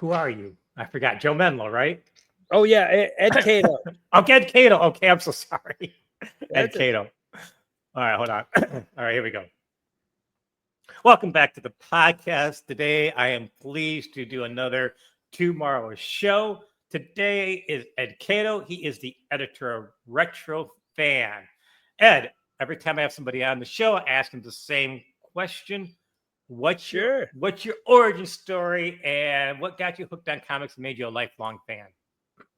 Who are you? I forgot. Joe Menlo, right? Oh yeah, Ed Catto. Oh, Ed Catto. Okay, I'm so sorry. Ed That's Catto. All right, hold on. All right, here we go. Welcome back to the podcast. Today, I am pleased to do another TwoMorrows show. Today is Ed Catto. He is the editor of RetroFan. Ed, every time I have somebody on the show, I ask them the same question. What's your origin story and what got you hooked on comics and made you a lifelong fan?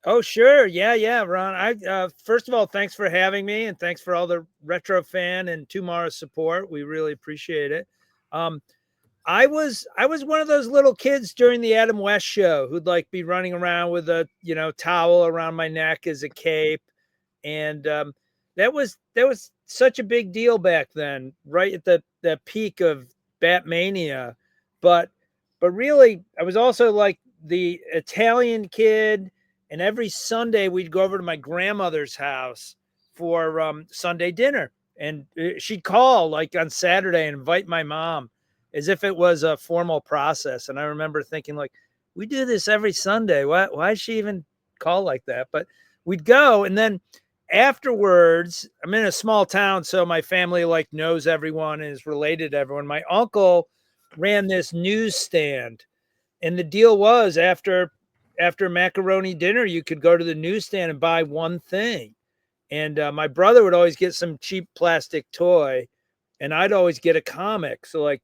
Oh, sure. Yeah, Ron. First of all, thanks for having me, and thanks for all the RetroFan and TwoMorrows support. We really appreciate it. I was one of those little kids during the Adam West show who'd like be running around with a towel around my neck as a cape, and that was such a big deal back then, right at the peak of Batmania. But really, I was also like the Italian kid. And every Sunday we'd go over to my grandmother's house for Sunday dinner. And she'd call like on Saturday and invite my mom as if it was a formal process. And I remember thinking like, we do this every Sunday. Why does she even call like that? But we'd go. And then afterwards, I'm in a small town, so my family like knows everyone and is related to everyone. My uncle ran this newsstand. And the deal was after macaroni dinner, you could go to the newsstand and buy one thing. And my brother would always get some cheap plastic toy, and I'd always get a comic. So like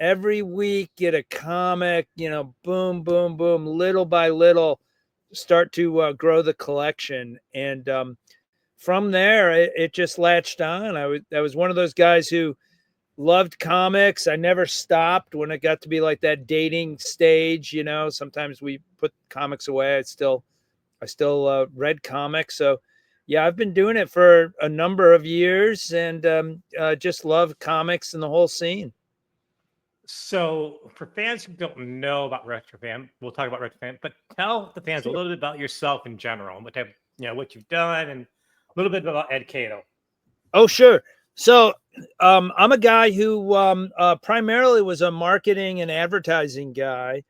every week, get a comic, boom, boom, boom, little by little, start to grow the collection. And from there, it just latched on. I was one of those guys who loved comics. I never stopped when it got to be like that dating stage. Sometimes we put comics away. I still read comics. So yeah, I've been doing it for a number of years, and just love comics and the whole scene. So for fans who don't know about RetroFan, we'll talk about RetroFan, but tell the fans a little bit about yourself in general, what type, what you've done, and a little bit about Ed Catto. Oh, sure. So I'm a guy who primarily was a marketing and advertising guy.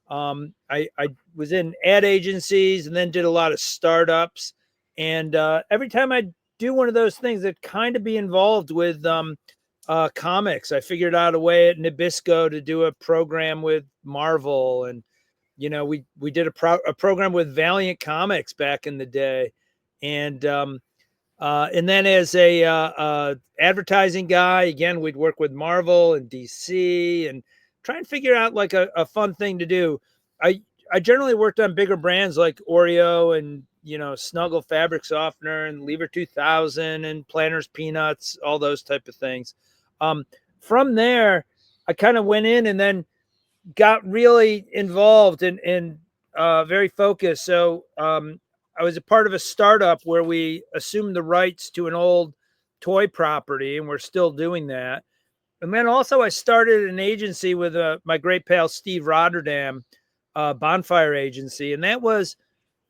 I was in ad agencies and then did a lot of startups. And every time I do one of those things, it kind of be involved with comics. I figured out a way at Nabisco to do a program with Marvel. And, we did a program with Valiant Comics back in the day. And then as a advertising guy, again, we'd work with Marvel and DC and try and figure out like a fun thing to do. I generally worked on bigger brands like Oreo and, Snuggle Fabric Softener and Lever 2000 and Planters Peanuts, all those type of things. From there, I kind of went in and then got really involved and very focused. So I was a part of a startup where we assumed the rights to an old toy property, and we're still doing that. And then also I started an agency with my great pal, Steve Rotterdam, Bonfire Agency. And that was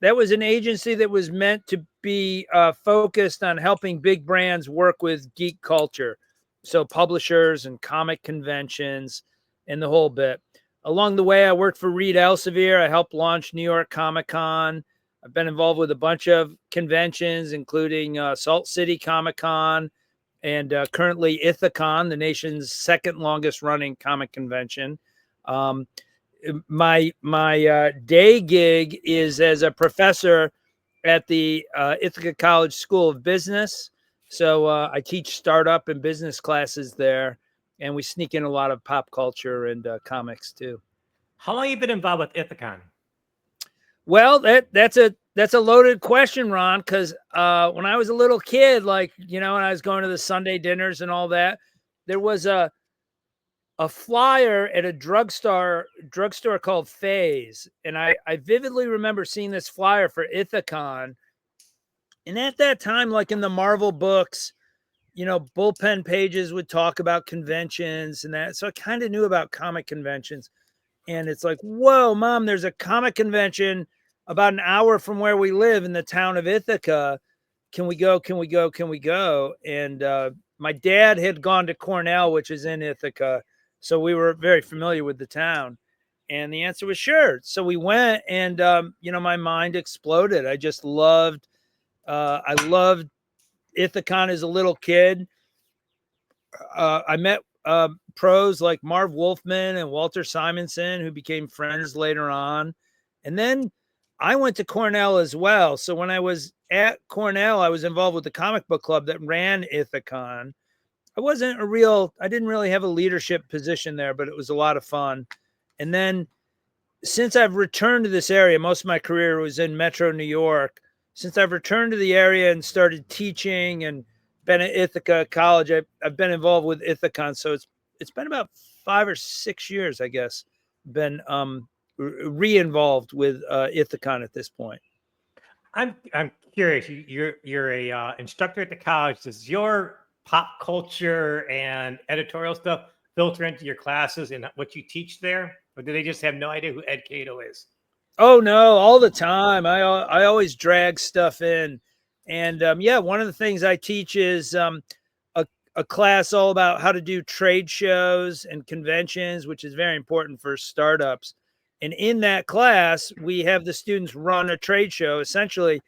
an agency that was meant to be focused on helping big brands work with geek culture. So publishers and comic conventions and the whole bit. Along the way, I worked for Reed Elsevier. I helped launch New York Comic Con. I've been involved with a bunch of conventions, including Salt City Comic Con and currently Ithacon, the nation's second longest running comic convention. My day gig is as a professor at the Ithaca College School of Business. So I teach startup and business classes there, and we sneak in a lot of pop culture and comics too. How long have you been involved with Ithacon? Well, that's a loaded question, Ron, because when I was a little kid, like, when I was going to the Sunday dinners and all that, there was a flyer at a drugstore called Phase. And I vividly remember seeing this flyer for Ithacon. And at that time, like in the Marvel books, bullpen pages would talk about conventions and that. So I kind of knew about comic conventions. And it's like, whoa, Mom, there's a comic convention about an hour from where we live in the town of Ithaca. Can we go? Can we go? Can we go? And my dad had gone to Cornell, which is in Ithaca. So we were very familiar with the town. And the answer was sure. So we went, and my mind exploded. I just loved Ithacon as a little kid. I met pros like Marv Wolfman and Walter Simonson, who became friends later on. And then I went to Cornell as well. So when I was at Cornell, I was involved with the comic book club that ran Ithacon. I didn't really have a leadership position there, but it was a lot of fun. And then since I've returned to this area, most of my career was in Metro New York. Since I've returned to the area and started teaching and been at Ithaca College, I've been involved with Ithacon. So it's been about 5 or 6 years, I guess, been re-involved with Ithacon at this point. I'm curious. You're a instructor at the college. Does your pop culture and editorial stuff filter into your classes and what you teach there, or do they just have no idea who Ed Catto is? Oh no, all the time. I always drag stuff in, and one of the things I teach is a class all about how to do trade shows and conventions, which is very important for startups. And in that class, we have the students run a trade show. Essentially,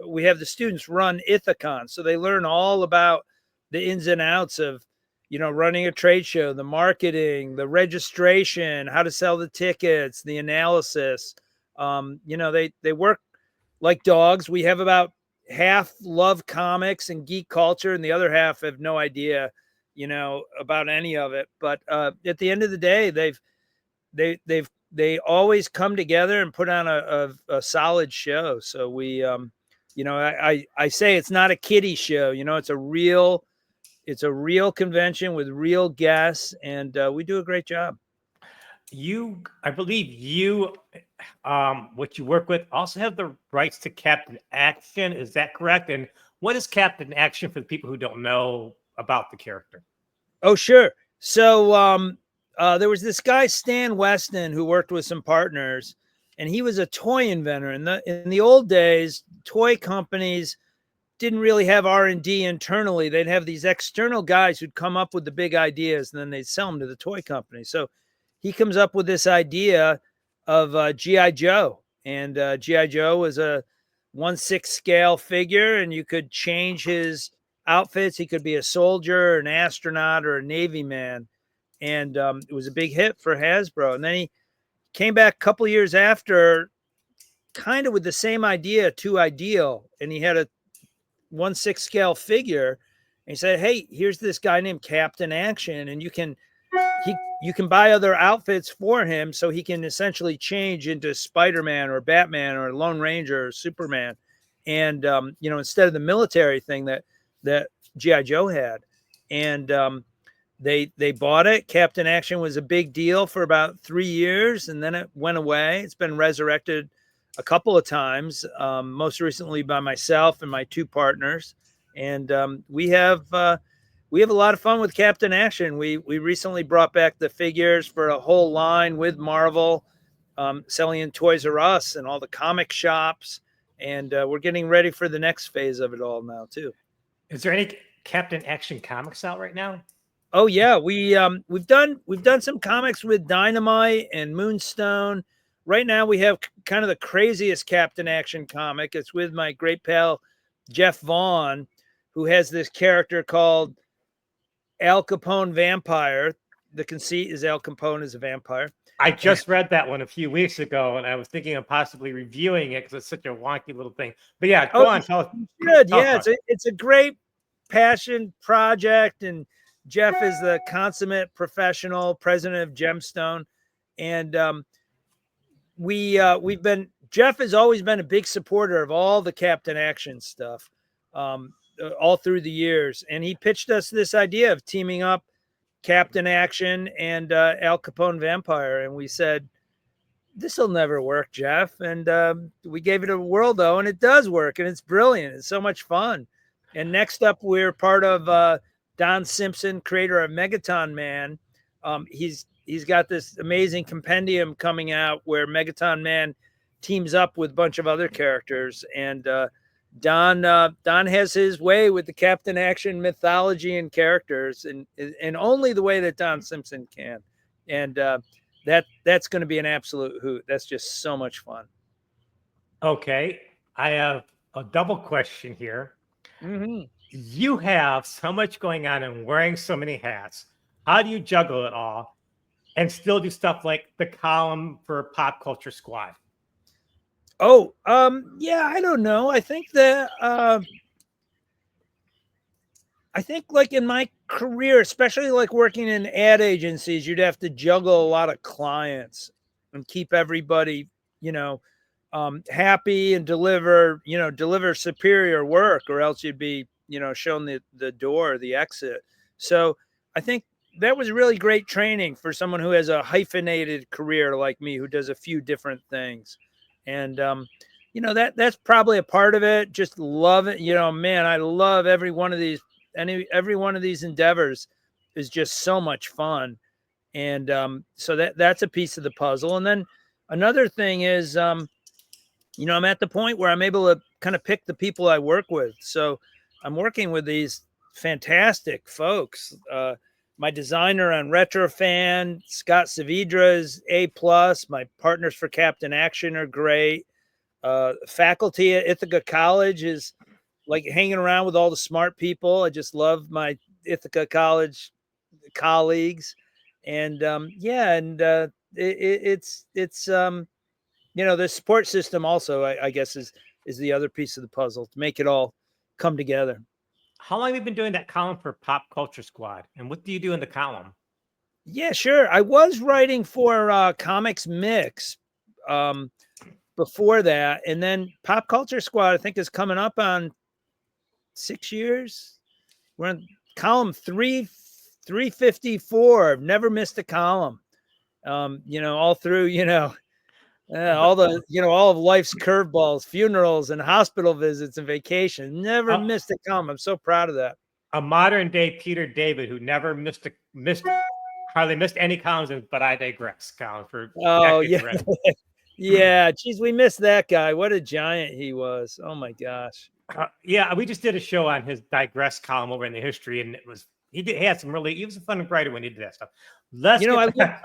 we have the students run Ithacon, so they learn all about the ins and outs of running a trade show, the marketing, the registration, how to sell the tickets, the analysis. They work like dogs. We have about half love comics and geek culture, and the other half have no idea, about any of it. But at the end of the day, they always come together and put on a solid show. So we, I say it's not a kiddie show. It's a real convention with real guests, and we do a great job. I believe what you work with also have the rights to Captain Action. Is that correct? And what is Captain Action for the people who don't know about the character? Oh, sure. So there was this guy, Stan Weston, who worked with some partners, and he was a toy inventor. In the old days, toy companies didn't really have R&D internally. They'd have these external guys who'd come up with the big ideas, and then they'd sell them to the toy company. So he comes up with this idea of G.I. Joe. And G.I. Joe was a 1/6 scale figure, and you could change his outfits. He could be a soldier, an astronaut, or a Navy man. And it was a big hit for Hasbro. And then he came back a couple years after, kind of with the same idea, to Ideal. And he had a 1/6 scale figure. And he said, hey, here's this guy named Captain Action, and you can buy other outfits for him, so he can essentially change into Spider-Man or Batman or Lone Ranger or Superman. And instead of the military thing that G.I. Joe had. And they bought it. Captain Action was a big deal for about 3 years, and then it went away. It's been resurrected a couple of times, most recently by myself and my 2 partners. And we have a lot of fun with Captain Action. We recently brought back the figures for a whole line with Marvel, selling in Toys R Us and all the comic shops. And we're getting ready for the next phase of it all now too. Is there any Captain Action comics out right now? Oh yeah, we've done some comics with Dynamite and Moonstone. Right now we have kind of the craziest Captain Action comic. It's with my great pal Jeff Vaughn, who has this character called Al Capone Vampire. The conceit is Al Capone is a vampire. I just read that one a few weeks ago, and I was thinking of possibly reviewing it because it's such a wonky little thing. But yeah, go on. Tell us. Good. Yeah, it's a great passion project, and Jeff is the consummate professional, president of Gemstone, and Jeff has always been a big supporter of all the Captain Action stuff, all through the years. And he pitched us this idea of teaming up Captain Action and Al Capone Vampire. And we said, this will never work, Jeff. And we gave it a whirl, though, and it does work, and it's brilliant. It's so much fun. And next up, we're part of Don Simpson, creator of Megaton Man. He's got this amazing compendium coming out where Megaton Man teams up with a bunch of other characters. And Don has his way with the Captain Action mythology and characters, and only the way that Don Simpson can. And that's going to be an absolute hoot. That's just so much fun. Okay, I have a double question here. Mm-hmm. You have so much going on and wearing so many hats. How do you juggle it all and still do stuff like the column for Pop Culture Squad? Oh, yeah, I don't know. I think like in my career, especially like working in ad agencies, you'd have to juggle a lot of clients and keep everybody, you know, happy and deliver superior work, or else you'd be, shown the door, the exit. So I think that was really great training for someone who has a hyphenated career like me, who does a few different things. And that's probably a part of it. Just love it. Man, I love every one of these. Every one of these endeavors is just so much fun. And so that's a piece of the puzzle. And then another thing is, I'm at the point where I'm able to kind of pick the people I work with. So I'm working with these fantastic folks. My designer on RetroFan, Scott Savidra, is A plus. My partners for Captain Action are great. Faculty at Ithaca College is like hanging around with all the smart people. I just love my Ithaca College colleagues. And it's the support system also, I guess, is the other piece of the puzzle to make it all come together. How long have you been doing that column for Pop Culture Squad? And what do you do in the column? Yeah, sure. I was writing for Comics Mix before that. And then Pop Culture Squad, I think, is coming up on 6 years. We're on column 354. I've never missed a column. All through, all of life's curveballs, funerals and hospital visits and vacations. Never missed a column. I'm so proud of that. A modern day Peter David who never hardly missed any columns, but I digress column for. Oh yeah. Yeah, geez, we missed that guy. What a giant he was. Oh my gosh. Yeah, we just did a show on his digress column over in the history, and he was a fun writer when he did that stuff. I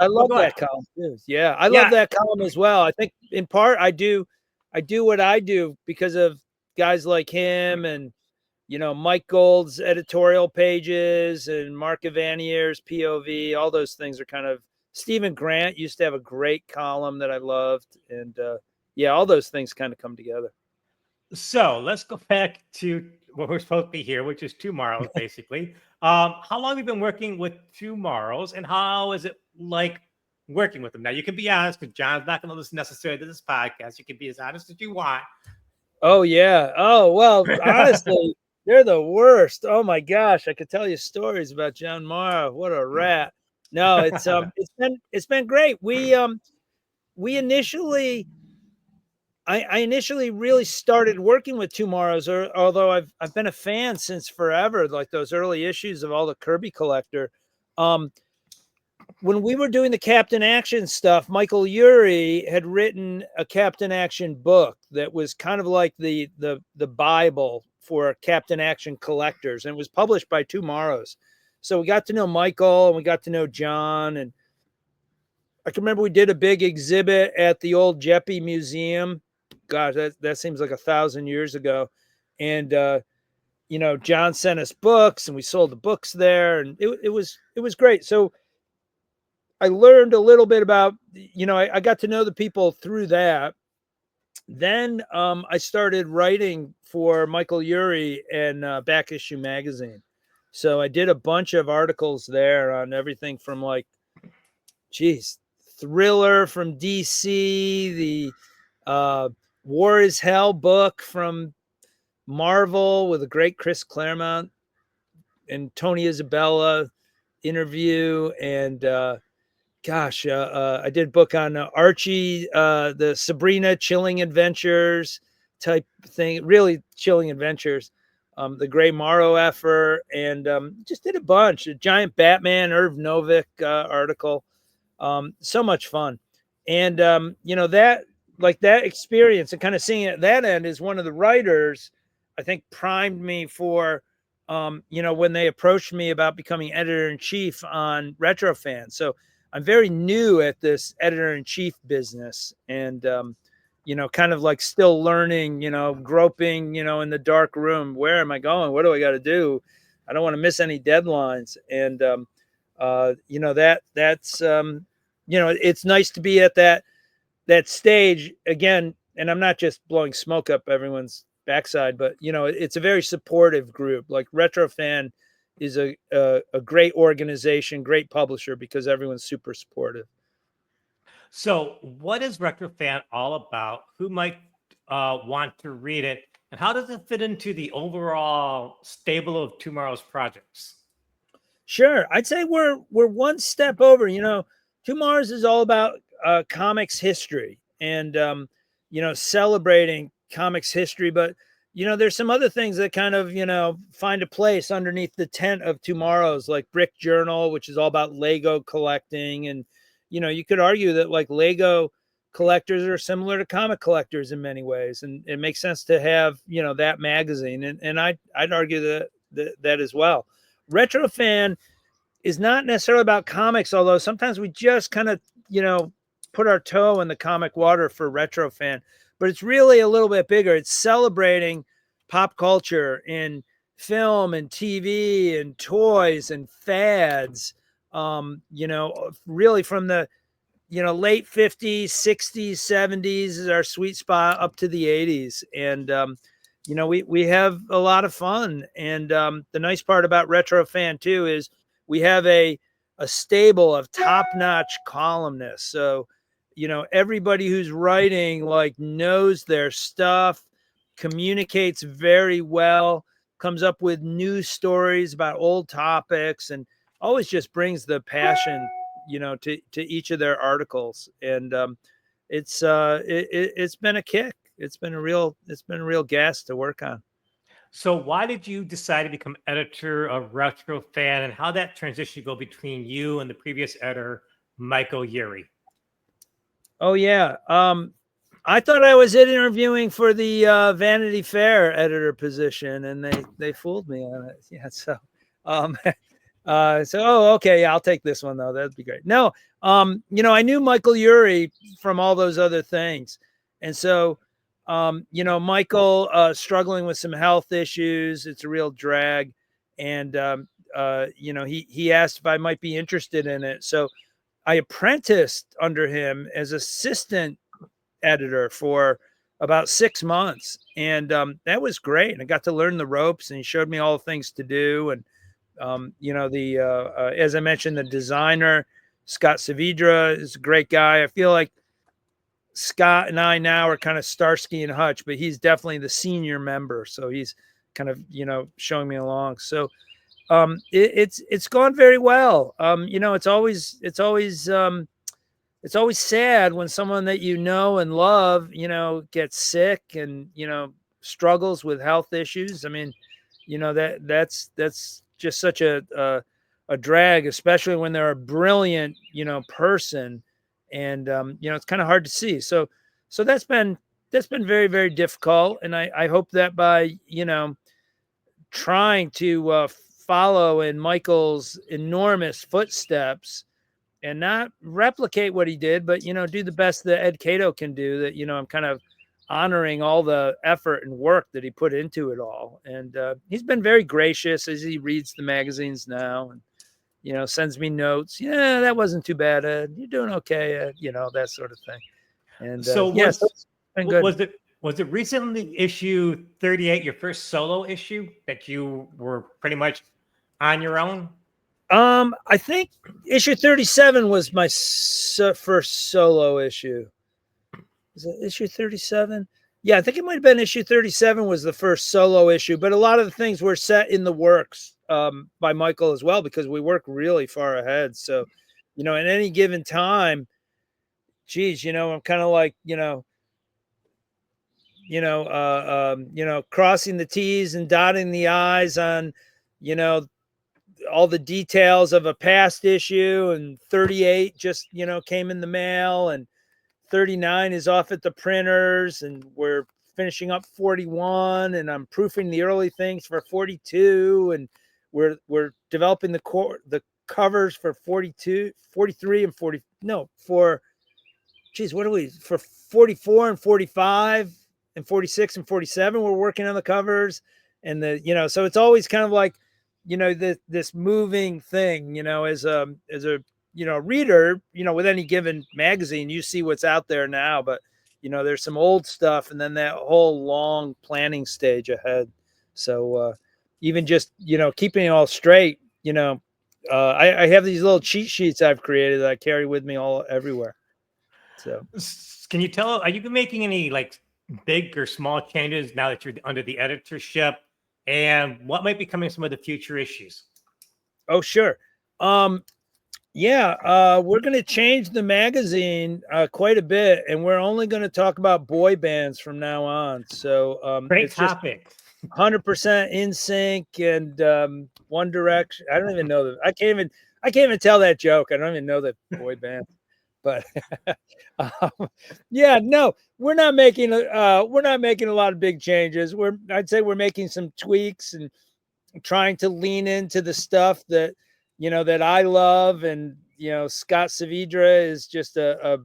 love that column too. Yeah, I love that column as well. I think in part I do what I do because of guys like him and Mike Gold's editorial pages and Mark Ivanier's POV. All those things are kind of. Stephen Grant used to have a great column that I loved, and all those things kind of come together. So let's go back to what we're supposed to be here, which is TwoMorrows, basically. How long have you been working with TwoMorrows, and how is it like working with them? Now, you can be honest, because John's not going to listen necessarily to this podcast. You can be as honest as you want. Oh, yeah. Oh, well, honestly, they're the worst. Oh, my gosh. I could tell you stories about John Morrow. What a rat. No, it's been great. We initially. I initially really started working with TwoMorrows, although I've been a fan since forever, like those early issues of all the Kirby Collector. When we were doing the Captain Action stuff, Michael Urey had written a Captain Action book that was kind of like the Bible for Captain Action collectors, and it was published by TwoMorrows. So we got to know Michael and we got to know John, and I can remember we did a big exhibit at the old Jeppy Museum. Gosh, that seems like 1,000 years ago. And John sent us books, and we sold the books there, and it was great. So I learned a little bit about, I got to know the people through that. Then I started writing for Michael Urey and Back Issue Magazine. So I did a bunch of articles there on everything from Thriller from DC, the War is Hell book from Marvel with a great Chris Claremont and Tony Isabella interview. And I did a book on Archie, the Sabrina Chilling Adventures type thing, really chilling adventures. The Gray Morrow effort, and just did a bunch. A giant Batman Irv Novick article. So much fun. And that experience and kind of seeing it at that end is one of the writers, I think, primed me for when they approached me about becoming editor-in-chief on RetroFan. So I'm very new at this editor-in-chief business, and kind of like still learning, groping, in the dark room. Where am I going? What do I got to do? I don't want to miss any deadlines. And it's nice to be at that stage again. And I'm not just blowing smoke up everyone's backside, but it's a very supportive group. Like RetroFan is a great organization, great publisher, because everyone's super supportive. So, what is RetroFan all about? Who might want to read it, and how does it fit into the overall stable of TwoMorrows projects? Sure, I'd say we're one step over. TwoMorrows is all about comics history and celebrating comics history, but there's some other things that kind of find a place underneath the tent of TwoMorrows, like Brick Journal, which is all about Lego collecting. And you could argue that like Lego collectors are similar to comic collectors in many ways, and it makes sense to have that magazine. And I'd argue that as well. RetroFan is not necessarily about comics, although sometimes we just kind of put our toe in the comic water for RetroFan. But it's really a little bit bigger. It's celebrating pop culture in film and TV and toys and fads. Really from the late 50s, 60s, 70s is our sweet spot up to the 80s. And we have a lot of fun. And the nice part about RetroFan too is we have a stable of top-notch columnists. So everybody who's writing like knows their stuff, communicates very well, comes up with new stories about old topics, and always just brings the passion to each of their articles. And it's been a kick. It's been a real gas to work on. So, why did you decide to become editor of RetroFan, and how that transition go between you and the previous editor, Michael Yuri? Oh yeah, I thought I was interviewing for the Vanity Fair editor position, and they fooled me on it. Yeah, so okay, yeah, I'll take this one though. That'd be great. No, I knew Michael Yuri from all those other things, and so Michael struggling with some health issues. It's a real drag, and he asked if I might be interested in it. So I apprenticed under him as assistant editor for about 6 months, and that was great. I got to learn the ropes, and he showed me all the things to do. And as I mentioned, the designer Scott Saavedra is a great guy. I feel like Scott and I now are kind of Starsky and Hutch, but he's definitely the senior member, so he's kind of showing me along. So it's gone very well. It's always sad when someone that and love gets sick and struggles with health issues. I mean, that's just such a drag, especially when they're a brilliant person. And it's kind of hard to see. So that's been very, very difficult. And I hope that by trying to follow in Michael's enormous footsteps and not replicate what he did, but do the best that Ed Catto can do, that I'm kind of honoring all the effort and work that he put into it all. And he's been very gracious as he reads the magazines now, and sends me notes. Yeah, that wasn't too bad, Ed. You're doing okay, Ed. That sort of thing. And so yes, it's been good. Was it recently issue 38, your first solo issue, that you were pretty much on your own? I think issue 37 was my first solo issue. Is it issue 37? Yeah, I think it might have been issue 37 was the first solo issue, but a lot of the things were set in the works by Michael as well, because we work really far ahead. So, at any given time, geez, I'm kind of like, crossing the T's and dotting the I's on, all the details of a past issue. And 38 just, came in the mail, and 39 is off at the printers, and we're finishing up 41, and I'm proofing the early things for 42, and we're developing the covers for 42, 43 and 40. No, for, geez, what are we, for 44 and 45 and 46 and 47, we're working on the covers. And so it's always kind of like, this moving thing, as a reader, with any given magazine, you see what's out there now, but there's some old stuff and then that whole long planning stage ahead. So even just, keeping it all straight, I have these little cheat sheets I've created that I carry with me everywhere. So Can you tell, are you making any like big or small changes now that you're under the editorship? And what might be coming some of the future issues? Oh, sure. We're going to change the magazine quite a bit, and we're only going to talk about boy bands from now on. So Great it's just topic. 100% in sync and One Direction. I don't even know that. I can't even tell that joke. I don't even know the boy band. But no, we're not making a lot of big changes. I'd say we're making some tweaks and trying to lean into the stuff that that I love. And Scott Savidra is just a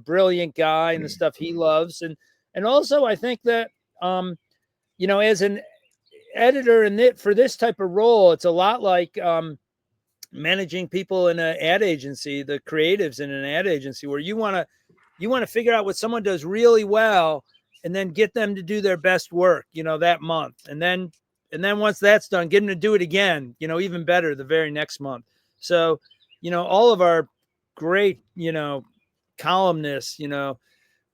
brilliant guy, and the stuff he loves. And also I think that as an editor for this type of role, it's a lot like managing people in an ad agency, the creatives in an ad agency, where you want to figure out what someone does really well and then get them to do their best work, that month. And then once that's done, get them to do it again, even better the very next month. So, all of our great, columnists,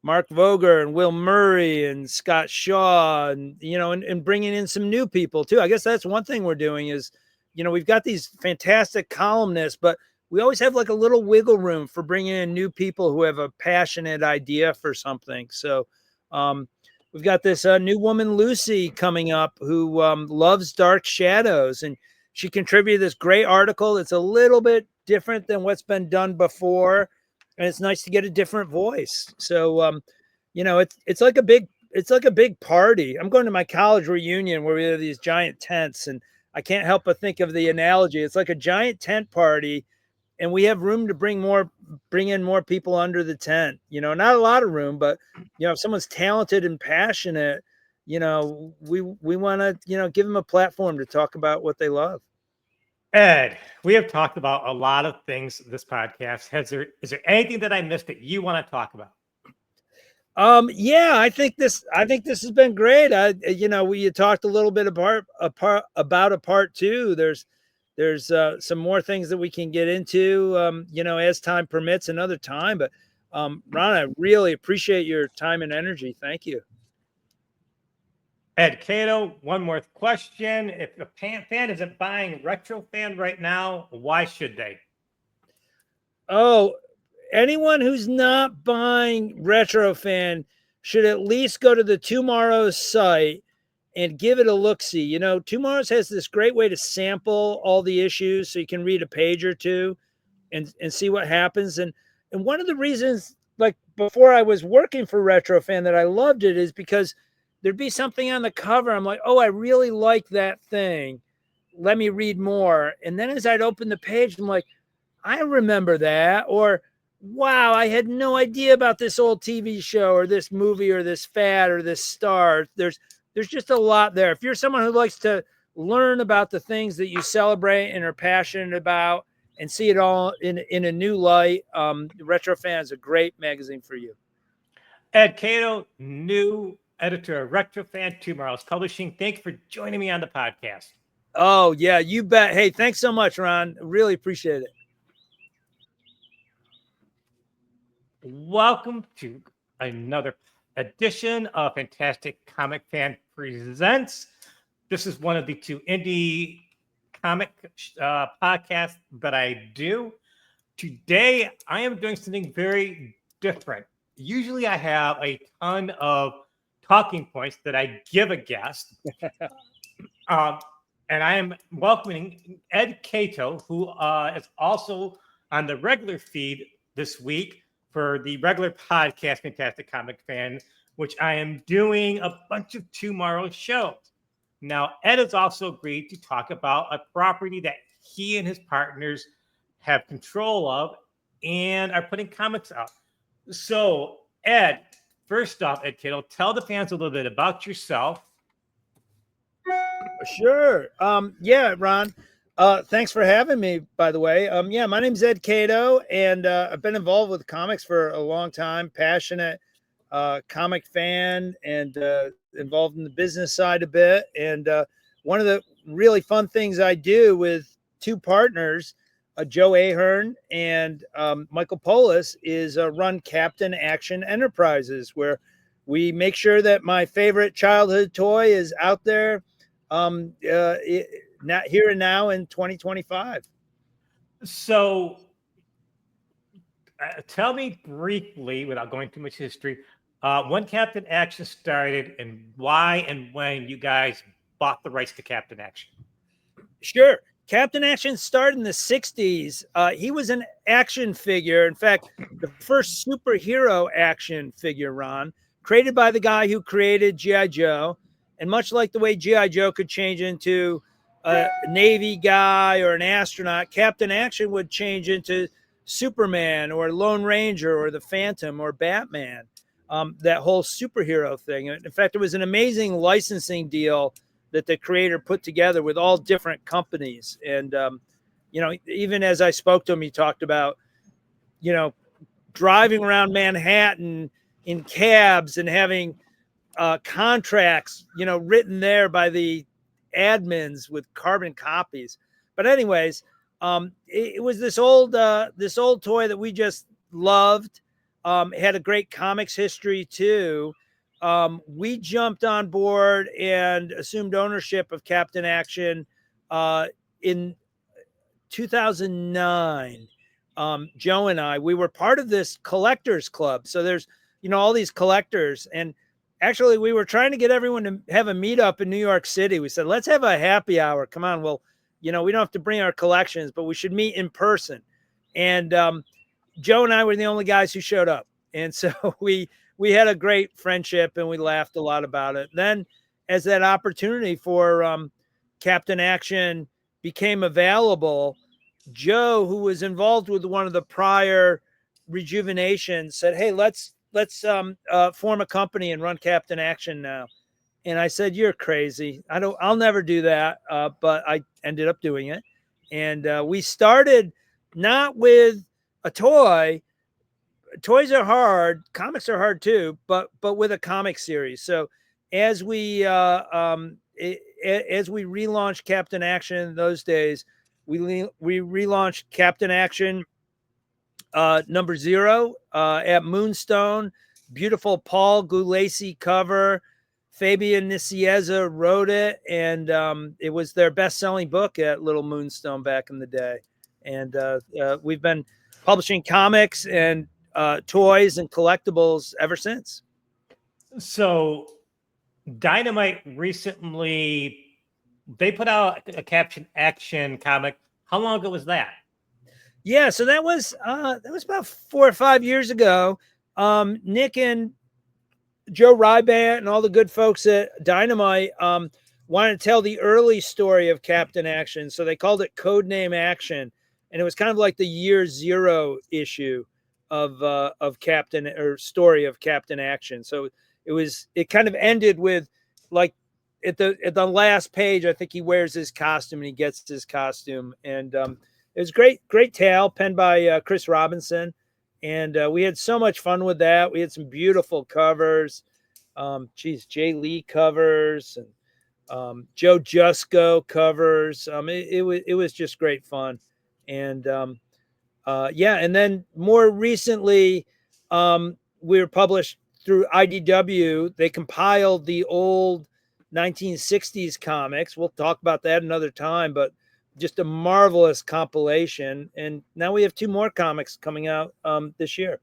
Mark Voger and Will Murray and Scott Shaw, and and bringing in some new people too. I guess that's one thing we're doing is, we've got these fantastic columnists, but we always have like a little wiggle room for bringing in new people who have a passionate idea for something. So we've got this new woman, Lucy, coming up, who loves dark shadows, and she contributed this great article. It's a little bit different than what's been done before, and it's nice to get a different voice. So it's like a big party. I'm going to my college reunion where we have these giant tents, and I can't help but think of the analogy. It's like a giant tent party, and we have room to bring in more people under the tent. Not a lot of room, but if someone's talented and passionate, we want to give them a platform to talk about what they love. Ed, we have talked about a lot of things this podcast. Is there anything that I missed that you want to talk about? I think this has been great. We talked a little bit about a part two. There's some more things that we can get into, as time permits another time. But Ron, I really appreciate your time and energy. Thank you. Ed Catto, one more question. If a fan isn't buying RetroFan right now, why should they? Oh, anyone who's not buying RetroFan should at least go to the TwoMorrows site and give it a look-see. TwoMorrows has this great way to sample all the issues, so you can read a page or two and see what happens. And one of the reasons, like before I was working for RetroFan, that I loved it is because there'd be something on the cover. I'm like, oh, I really like that thing. Let me read more. And then as I'd open the page, I'm like, I remember that. Or, wow, I had no idea about this old TV show or this movie or this fad or this star. There's just a lot there. If you're someone who likes to learn about the things that you celebrate and are passionate about and see it all in a new light, RetroFan is a great magazine for you. Ed Catto, new editor of RetroFan, TwoMorrows Publishing. Thank you for joining me on the podcast. Oh, yeah, you bet. Hey, thanks so much, Ron. Really appreciate it. Welcome to another edition of Fantastic Comic Fan Presents. This is one of the two indie comic podcasts that I do. Today, I am doing something very different. Usually, I have a ton of talking points that I give a guest. And I am welcoming Ed Catto, who is also on the regular feed this week for the regular podcast, Fantastic Comic Fan, which I am doing a bunch of TwoMorrows shows. Now, Ed has also agreed to talk about a property that he and his partners have control of and are putting comics out. So, Ed, first off, Ed Catto, tell the fans a little bit about yourself. Sure. Yeah, Ron. Thanks for having me, by the way. Yeah, my name's Ed Catto, and I've been involved with comics for a long time, passionate comic fan, and involved in the business side a bit. And one of the really fun things I do with two partners, Joe Ahern and Michael Polis, is run Captain Action Enterprises, where we make sure that my favorite childhood toy is out there not here and now in 2025. So, tell me briefly, without going too much history, when Captain Action started and why and when you guys bought the rights to Captain Action. Sure. Captain Action started in the 60s. He was an action figure. In fact, the first superhero action figure, Ron, created by the guy who created G.I. Joe. And much like the way G.I. Joe could change into a Navy guy or an astronaut, Captain Action would change into Superman or Lone Ranger or the Phantom or Batman, that whole superhero thing. In fact, it was an amazing licensing deal that the creator put together with all different companies. And, even as I spoke to him, he talked about, driving around Manhattan in cabs and having contracts, written there by the admins with carbon copies. But anyways, it was this old toy that we just loved. It had a great comics history too. We jumped on board and assumed ownership of Captain Action in 2009. Joe and I, we were part of this collectors club. So there's, all these collectors, and actually, we were trying to get everyone to have a meetup in New York City. We said, let's have a happy hour. Come on. Well, we don't have to bring our collections, but we should meet in person. And Joe and I were the only guys who showed up. And so we had a great friendship and we laughed a lot about it. Then as that opportunity for Captain Action became available, Joe, who was involved with one of the prior rejuvenations, said, hey, let's form a company and run Captain Action now. And I said, you're crazy. I'll never do that. But I ended up doing it. And we started not with a toy. Toys are hard. Comics are hard too, but with a comic series. So as we relaunched Captain Action in those days, we relaunched Captain Action number 0 at Moonstone. Beautiful Paul Gulacy cover. Fabian Nicieza wrote it, and it was their best-selling book at Little Moonstone back in the day. And we've been publishing comics and toys and collectibles ever since. So, Dynamite recently, they put out a Captain Action comic. How long ago was that? Yeah, so that was about 4 or 5 years ago. Nick and Joe Rybant and all the good folks at Dynamite wanted to tell the early story of Captain Action, so they called it Codename Action, and it was kind of like the year 0 issue of Captain, or story of Captain Action. So it kind of ended with, like, at the last page, I think he wears his costume and he gets his costume, and it was great tale penned by Chris Robinson. And we had so much fun with that. We had some beautiful covers. Jay Lee covers and Joe Jusko covers. It was just great fun. And and then more recently, we were published through IDW. They compiled the old 1960s comics. We'll talk about that another time, but just a marvelous compilation. And now we have 2 more comics coming out this year.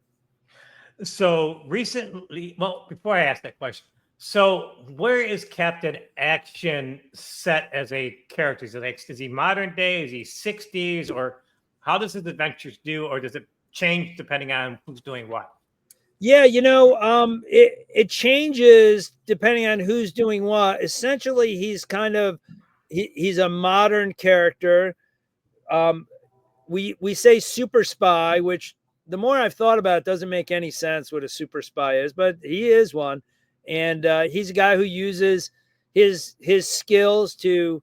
So recently, well, before I ask that question, so where is Captain Action set as a character? Is he modern day? Is he 60s? Or how does his adventures do? Or does it change depending on who's doing what? Yeah, it changes depending on who's doing what. Essentially, he's kind of, he's a modern character, we say super spy, which the more I've thought about it, doesn't make any sense what a super spy is, but he is one, and he's a guy who uses his skills to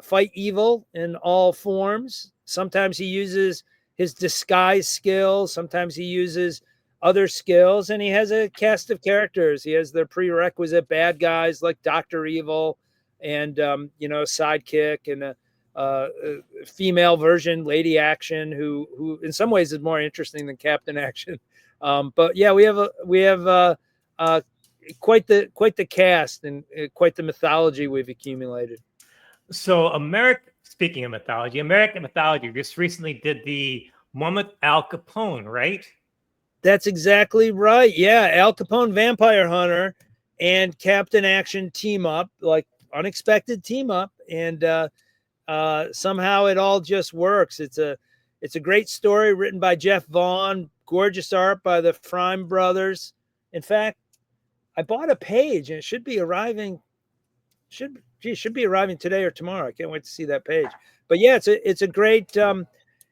fight evil in all forms. Sometimes he uses his disguise skills. Sometimes he uses other skills, and he has a cast of characters. He has the prerequisite bad guys like Dr. Evil and, a sidekick and a female version, Lady Action, who in some ways is more interesting than Captain Action. But yeah, we have quite the cast and quite the mythology we've accumulated. So speaking of mythology, American mythology just recently did the one with Al Capone, right? That's exactly right. Yeah, Al Capone Vampire Hunter and Captain Action team up, like unexpected team up, and somehow it all just works. It's a great story written by Jeff Vaughn, gorgeous art by the Frime brothers. In fact, I bought a page and it should be arriving. Should be arriving today or tomorrow. I can't wait to see that page. But yeah, it's a great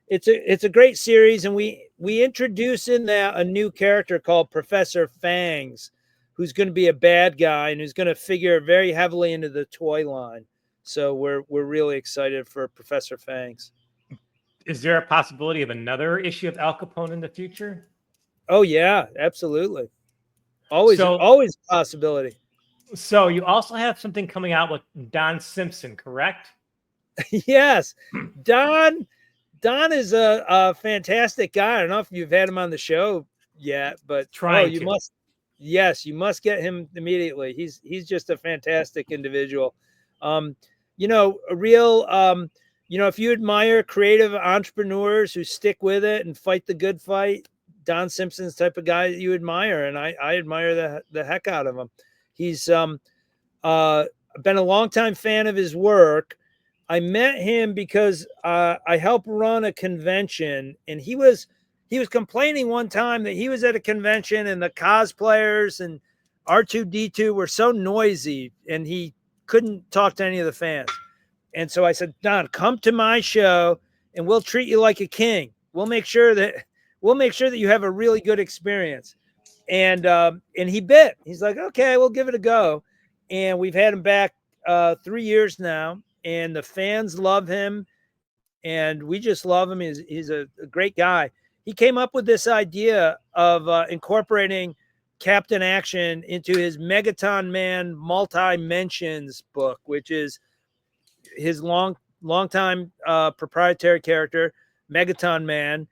it's a great series, and we introduce in that a new character called Professor Fangs, who's going to be a bad guy and who's going to figure very heavily into the toy line. So we're really excited for Professor Fangs. Is there a possibility of another issue of Al Capone in the future? Oh yeah, absolutely. Always a possibility. So you also have something coming out with Don Simpson, correct? Yes. Don is a fantastic guy. I don't know if you've had him on the show yet, but you must. Yes, you must get him immediately. He's just a fantastic individual. A real if you admire creative entrepreneurs who stick with it and fight the good fight, Don Simpson's the type of guy that you admire, and I admire the heck out of him. He's been a longtime fan of his work. I met him because I helped run a convention, and he was complaining one time that he was at a convention and the cosplayers and R2-D2 were so noisy, and he couldn't talk to any of the fans. And so I said, Don, come to my show, and we'll treat you like a king. We'll make sure that you have a really good experience. And he bit. He's like, okay, we'll give it a go. And we've had him back 3 years now, and the fans love him, and we just love him. He's a great guy. He came up with this idea of incorporating Captain Action into his Megaton Man Multi-Mentions book, which is his long-time proprietary character, Megaton Man,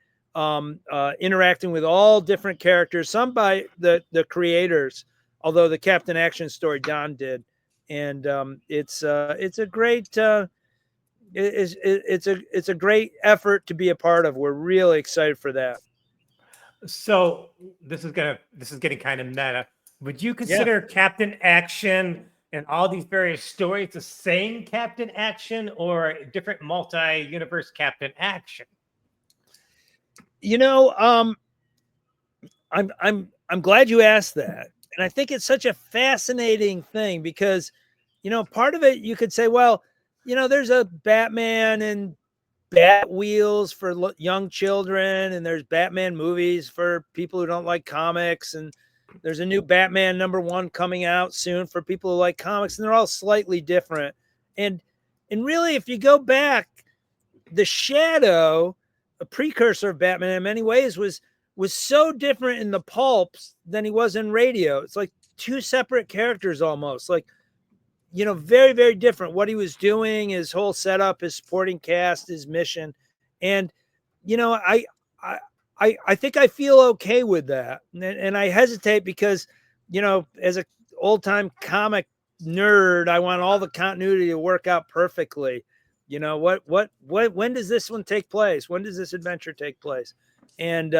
interacting with all different characters, some by the creators, although the Captain Action story Don did. And it's a great it's a great effort to be a part of. We're really excited for that. So this is getting kind of meta. Would you consider Captain Action and all these various stories the same Captain Action or different multi-universe Captain Action? I'm glad you asked that. And I think it's such a fascinating thing because, part of it you could say, well, there's a Batman and Bat Wheels for young children, and there's Batman movies for people who don't like comics, and there's a new Batman #1 coming out soon for people who like comics, and they're all slightly different. And really, if you go back, the Shadow, a precursor of Batman in many ways, was so different in the pulps than he was in radio. It's like two separate characters almost, like, very, very different. What he was doing, his whole setup, his supporting cast, his mission. And, I think I feel okay with that. And I hesitate because, as an old time comic nerd, I want all the continuity to work out perfectly. When does this one take place? When does this adventure take place? And,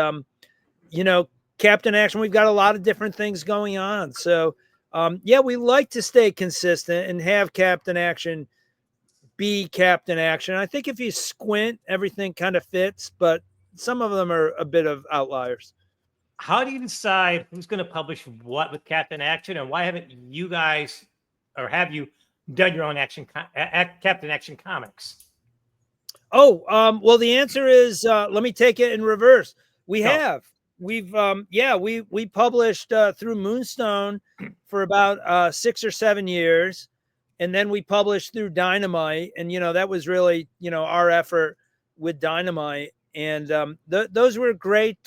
Captain Action, we've got a lot of different things going on. So, we like to stay consistent and have Captain Action be Captain Action. I think if you squint, everything kind of fits, but some of them are a bit of outliers. How do you decide who's going to publish what with Captain Action, and why haven't you guys, or have you done your own Captain Action comics? Oh, well, the answer is, let me take it in reverse. We Go. have. We published through Moonstone for about 6 or 7 years, and then we published through Dynamite, and that was really our effort with Dynamite, and those were great.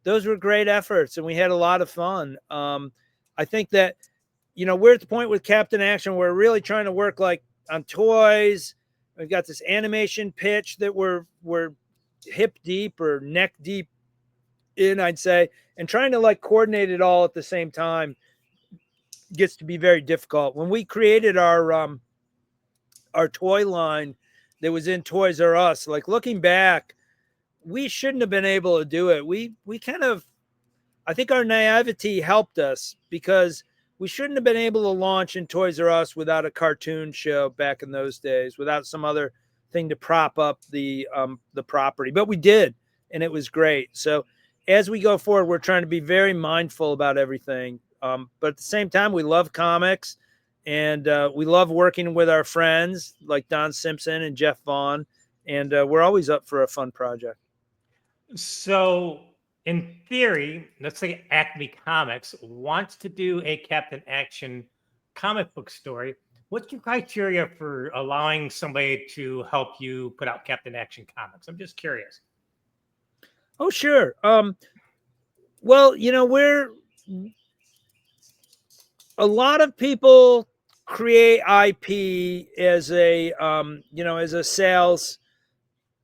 Those were great efforts, and we had a lot of fun. I think that we're at the point with Captain Action where we're really trying to work like on toys. We've got this animation pitch that we're hip deep or neck deep in, I'd say, and trying to like coordinate it all at the same time gets to be very difficult. When we created our toy line that was in Toys R Us, like looking back, we shouldn't have been able to do it. We kind of, I think our naivety helped us because we shouldn't have been able to launch in Toys R Us without a cartoon show back in those days, without some other thing to prop up the property. But we did, and it was great. So as we go forward, we're trying to be very mindful about everything. But at the same time, we love comics, and we love working with our friends like Don Simpson and Jeff Vaughn, and we're always up for a fun project. So, in theory, let's say Acme Comics wants to do a Captain Action comic book story. What's your criteria for allowing somebody to help you put out Captain Action comics? I'm just curious. Oh, sure. Well, we're a lot of people create IP as a as a sales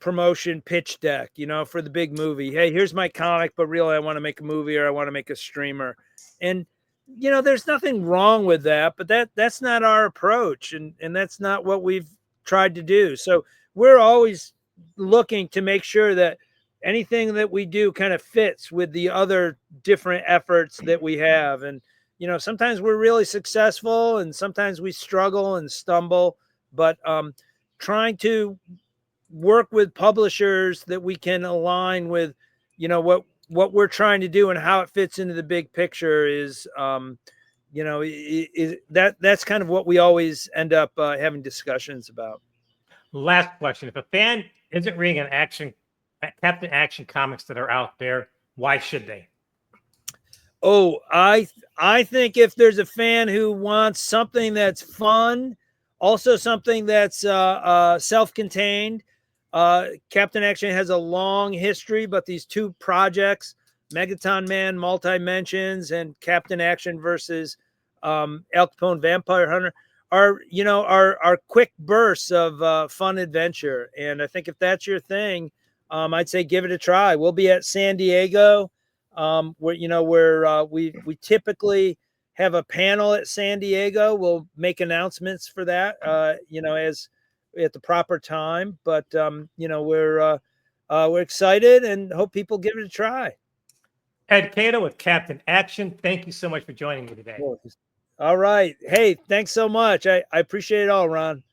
promotion pitch deck, for the big movie. Hey, here's my comic, but really I want to make a movie or I want to make a streamer. And there's nothing wrong with that, but that's not our approach, and that's not what we've tried to do. So we're always looking to make sure that anything that we do kind of fits with the other different efforts that we have. And sometimes we're really successful and sometimes we struggle and stumble, but trying to work with publishers that we can align with what we're trying to do and how it fits into the big picture is that's kind of what we always end up having discussions about. Last question: if a fan isn't reading Captain Action comics that are out there, why should they? Oh, I think if there's a fan who wants something that's fun, also something that's self-contained. Captain Action has a long history, but these two projects, Megaton Man, Multi-Mentions, and Captain Action versus Al Capone Vampire Hunter, are quick bursts of fun adventure. And I think if that's your thing, I'd say give it a try. We'll be at San Diego, where we typically have a panel at San Diego. We'll make announcements for that, as at the proper time. But we're excited and hope people give it a try. Ed Catto with Captain Action, thank you so much for joining me today. All right. Hey, thanks so much. I appreciate it all, Ron.